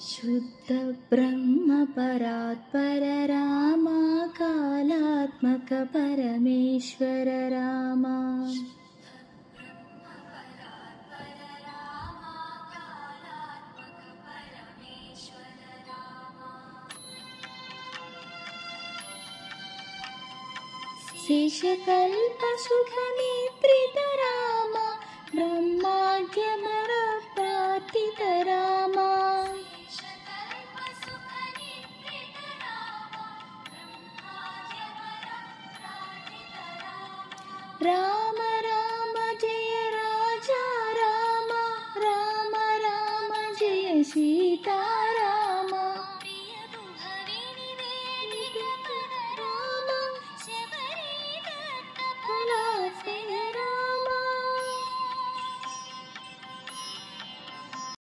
शुद्ध ब्रह्म परात्पर रामा कालात्मक परमेश्वर रामा शेषकल्प सुख निद्रित रामा ब्रह्माद्यमर प्रार्थित रामा राम राम जय राजा राम राम राम जय सीता।